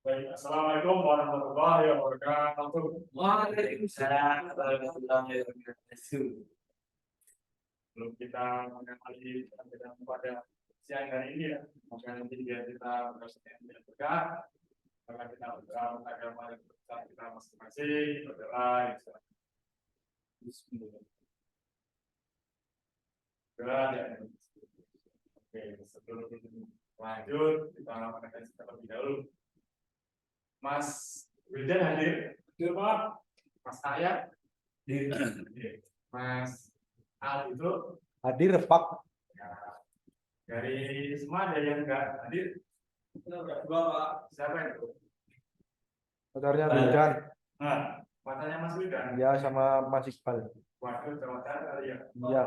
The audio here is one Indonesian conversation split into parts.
Baik, Assalamualaikum warahmatullahi wabarakatuh. Waalaikumsalam warahmatullahi wabarakatuh. Belum kita mengawali pada siang hari ini ya, maka nanti biar kita bersedia berkah, maka kita berdoa agama kita masing-masing berdoa. Bismillah. Oke, sebelum lanjut kita mengenai terlebih dahulu. Mas Wildan hadir, hadir Pak. Mas Arya, hadir. Mas Al itu hadir Pak. Ya. Dari semua ada yang enggak hadir? Enggak dua Pak. Siapa itu? Saudaranya Wildan. Nah, matanya Mas Wildan. Ya, sama Mas Iqbal. Waduh, sama kali ya. Iya.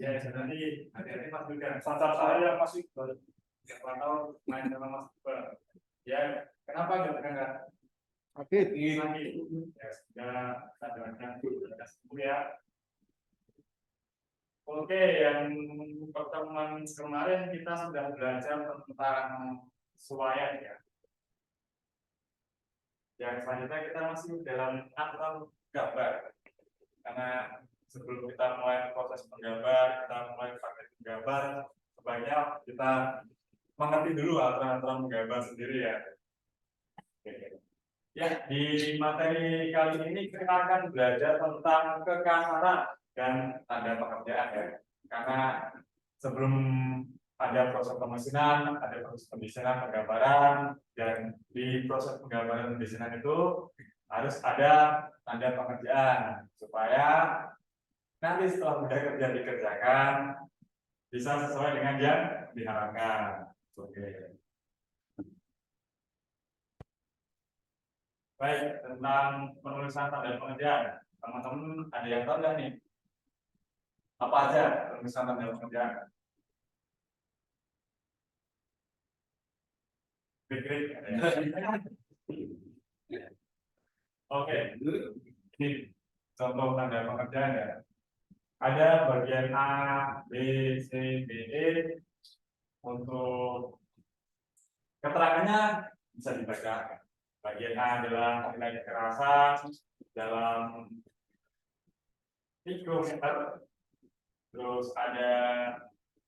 Ya, nanti hati-hati Mas Wildan. Santap saya Mas Iqbal. Siapa tahu main sama Mas Iqbal. Ya, kenapa enggak? Sakit. Sakit. Ya, sudah sadarkan sembuh ya. Oke, yang pertemuan kemarin kita sudah belajar tentang suwayan ya. Yang selanjutnya kita masih dalam aturan gambar. Karena sebelum kita mulai proses menggambar, kita mulai praktek menggambar, sebaiknya kita mengerti dulu aturan-aturan menggambar sendiri ya. Oke. Ya, di materi kali ini kita akan belajar tentang kekasaran dan tanda pekerjaan ya. Karena sebelum ada proses pemesinan, ada proses pendesinan penggambaran, dan di proses penggambaran pendesinan itu harus ada tanda pekerjaan supaya nanti setelah benda kerja dikerjakan bisa sesuai dengan yang diharapkan. Oke. Baik, tentang penulisan tanda pekerjaan, teman-teman ada yang tahu nggak nih? Apa aja penulisan tanda pekerjaan? Oke, ini contoh tanda pekerjaan ya. Ada bagian A, B, C, D, E. Untuk keterangannya bisa dibaca. Bagian A adalah nilai kekerasan dalam mikrometer. Terus ada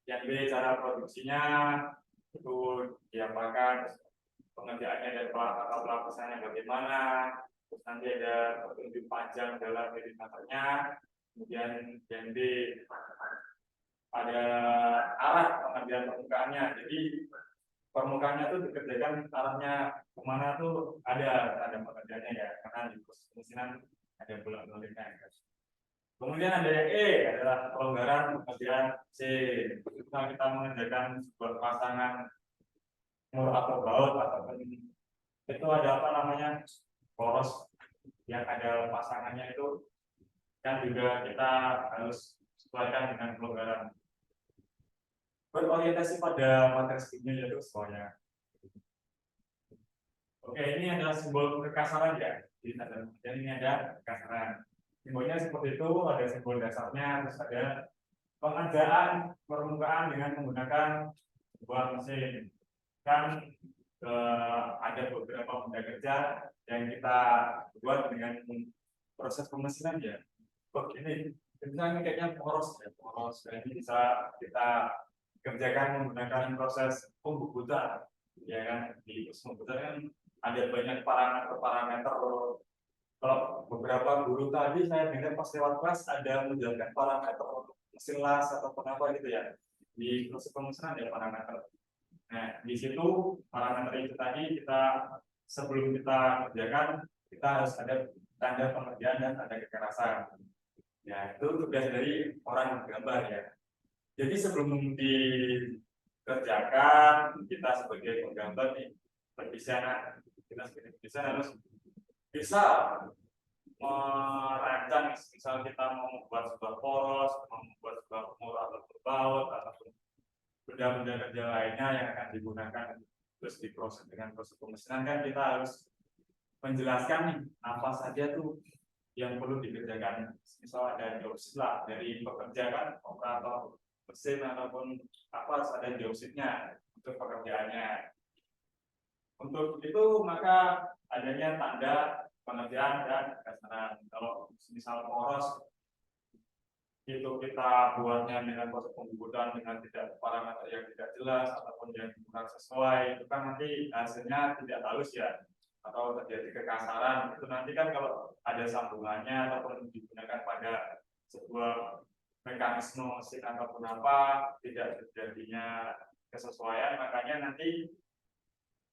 yang B, cara produksinya itu diapakan, pengerjaannya dan pelaksanaannya bagaimana. Terus nanti ada petunjuk panjang dalam milimeternya. Kemudian yang D ada arah pengerjaan permukaannya. Jadi permukaannya tuh dikerjakan arahnya kemana tuh ada pekerjaannya ya, karena di proses pemesinan ada bulan-bulannya. Kemudian ada yang E adalah pelonggaran pekerjaan C. Ketika kita mengerjakan sebuah pasangan mur atau baut ataupun itu ada apa namanya poros yang ada pasangannya itu kan juga kita harus sesuaikan dengan pelonggaran. Berorientasi pada materi skripnya yaitu semuanya. Oke, ini adalah simbol kekasaran ya. Jadi ini ada kekasaran. Simbolnya seperti itu, ada simbol dasarnya, terus ada pengerjaan permukaan dengan menggunakan sebuah mesin. Kan ada beberapa benda kerja yang kita buat dengan proses pemesinan ya. Begini, misalnya kayaknya poros ya, poros. Dan ini bisa kita kerjakan menggunakan proses pembubutan, ya kan? Di proses pembubutan kan ada banyak parameter. Kalau beberapa guru tadi saya dengar pas lewat kelas ada menjalankan parameter mesin las ataupun apa gitu ya. Di proses pemesinan ada parameter. Nah, di situ parameter itu tadi kita sebelum kita kerjakan kita harus ada tanda pengerjaan dan tanda kekerasan. Ya, itu tugas dari orang menggambar ya. Jadi sebelum dikerjakan kita sebagai penggambar nih, perdesanan kita sebagai desainer harus bisa merancang, misal kita mau membuat sebuah poros, mau membuat sebuah mur atau baut ataupun benda-benda kerja lainnya yang akan digunakan terus diproses dengan proses pemesinan kan kita harus menjelaskan nih apa saja tuh yang perlu dikerjakan. Misal ada dioksid lah dari pekerja kan, operator mesin ataupun apa harus ada dioksitnya untuk pekerjaannya. Untuk itu maka adanya tanda pengerjaan dan kekasaran. Kalau misal poros itu kita buatnya dengan proses pembuatan dengan tidak parameter yang tidak jelas ataupun yang kurang sesuai, itu kan nanti hasilnya tidak halus ya, atau terjadi kekasaran. Itu nanti kan kalau ada sambungannya ataupun digunakan pada sebuah mekanisme mesin ataupun apa, tidak terjadinya kesesuaian, makanya nanti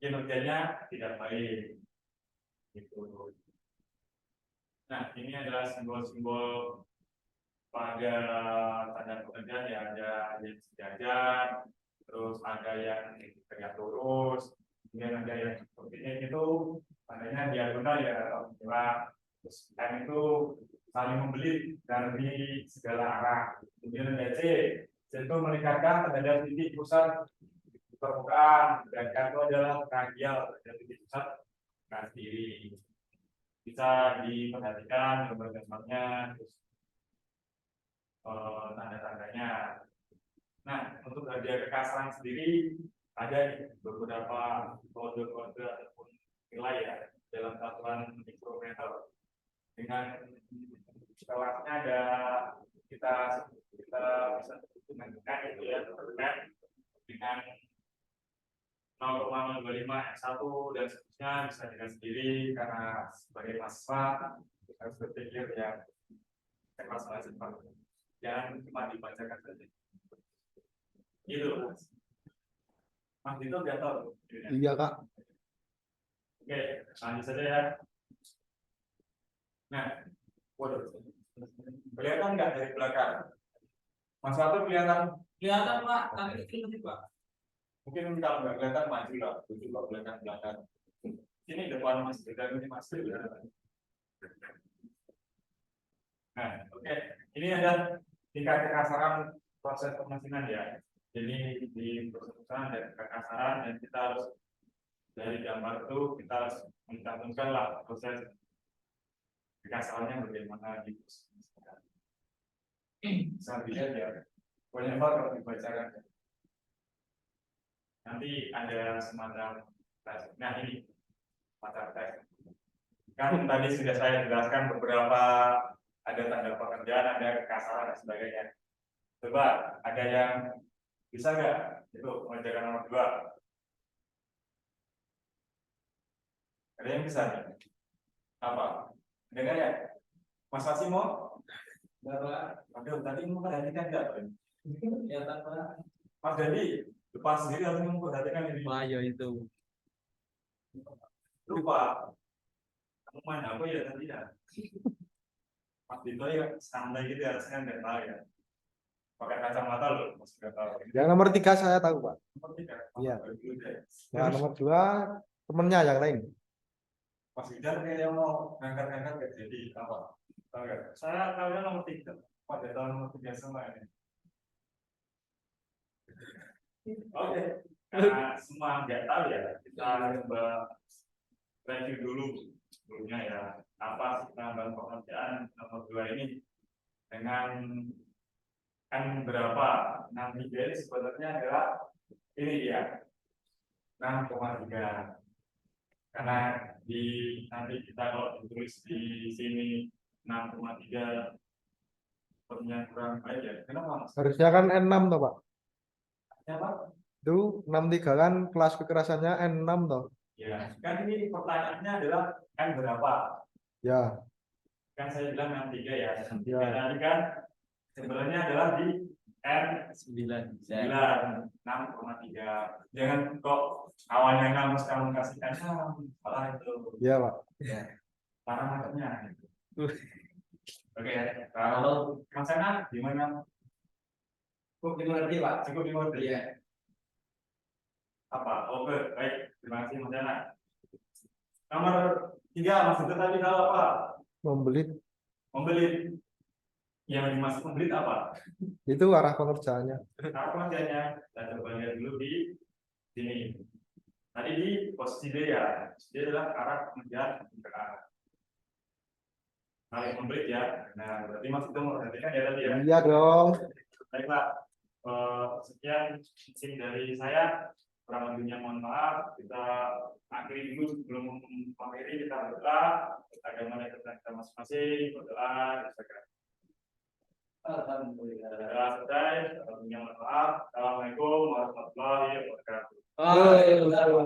kinerjanya tidak baik. Gitu. Nah, ini adalah simbol-simbol pada tanda pekerjaan ya, ada yang sejajar, terus ada yang tegak lurus, kemudian ada yang seperti ini, itu tandanya diagonal ya, terus M itu saling membelit dari segala arah. Kemudian ada C itu melingkarkan terhadap titik pusat permukaan, dan K itu adalah radial terhadap titik pusat garis kiri. Bisa diperhatikan gambar-gambarnya, tanda-tandanya. Nah, untuk hadiah kekasaran sendiri ada beberapa kode-kode ataupun nilai ya dalam satuan mikrometer. Dengan kelasnya ada kita bisa menentukan itu ya dengan 0,025 S1 dan seterusnya bisa dengan sendiri, karena sebagai mahasiswa kita harus berpikir ya masalah cepat. Jangan cuma dibacakan saja. Gitu. Mas Dito nggak tahu. Iya, Kak. Oke, lanjut saja ya. Nah, waduh, kelihatan nggak dari belakang? Mas Satu kelihatan? Kelihatan Pak, tapi kecil nih Pak. Mungkin kalau nggak kelihatan maju lah, coba belakang. Ini depan Mas Beda, ini Mas Beda. Nah, oke. Ini ada tingkat kekasaran proses pemesinan ya. Jadi di proses pemesinan ada kekasaran, dan kita harus dari gambar itu kita harus mencantumkan lah proses kekasarannya bagaimana di proses pemesinan. Bisa dilihat ya, banyak banget kalau dibacakan. Nanti ada semacam tes. Nah ini semacam tes. Kan tadi sudah saya jelaskan beberapa, ada tanda pekerjaan, ada kekasaran dan sebagainya. Coba ada yang bisa nggak itu mengerjakan nomor 2? Ada yang bisa nih? Apa? Dengar ya? Mas Asimo? Aduh, tadi memperhatikan nggak? Kelihatan Pak. Mas Dedi, lupa sendiri harus memperhatikan ini. Ayo itu. Lupa. Kamu main apa ya tadi ya? Mas Dito ya santai gitu harusnya nggak tahu ya. Pakai kacamata loh, masih nggak tahu. Yang nomor 3 saya tahu, Pak. Nomor 3. Iya. Nah, Yang nomor 2 temennya yang lain. Mas Idar kayak yang mau ngangkat-ngangkat nggak jadi apa? Tahu nggak? Saya tahunya nomor 3. Pada tahun nomor 3 semua ini. Oke. Karena semua nggak tahu ya, kita coba review dulu sebelumnya ya. Apa sih penambahan pekerjaan nomor 2 ini dengan kan berapa? 6 ini sebenarnya adalah ini ya 6,3. Karena di nanti kita kalau ditulis di sini 6,3 sepertinya kurang baik ya. Kenapa Mas? Harusnya kan N6 toh, Pak. Kenapa? Itu 63 kan kelas kekerasannya N6 toh. Ya, kan ini pertanyaannya adalah kan berapa? Ya. Kan saya bilang 63 ya. Ya. Tadi kan sebenarnya adalah di N9, 6,3. Jangan kok awalnya kamu sekarang kasihkan salah itu. Iya, Pak. Ya, parameternya. Oke, kalau Mas Ana gimana? Cukup dimengerti Pak. Cukup dimengerti. Iya. Apa? Oke, baik. Terima kasih Mas Ana. Nomor 3, Mas itu tadi tahu apa? Membelit. Membelit. Yang dimaksud membelit apa? Itu arah pengerjaannya. Arah pengerjaannya. Kita coba lihat dulu di sini. Tadi di posisi D ya. D adalah arah pengerjaan ke arah. Saling membelit ya. Nah, berarti Mas itu memperhatikan ya tadi ya. Iya dong. Baiklah. Sekian sing dari saya. kurang lebihnya mohon maaf. Kita akhiri dulu sebelum mengakhiri, kita berdoa. Ada mana kita masing-masing berdoa. Alhamdulillah. Berdoa selesai. Sebelumnya mohon maaf. Assalamualaikum warahmatullahi wabarakatuh. Waalaikumsalam.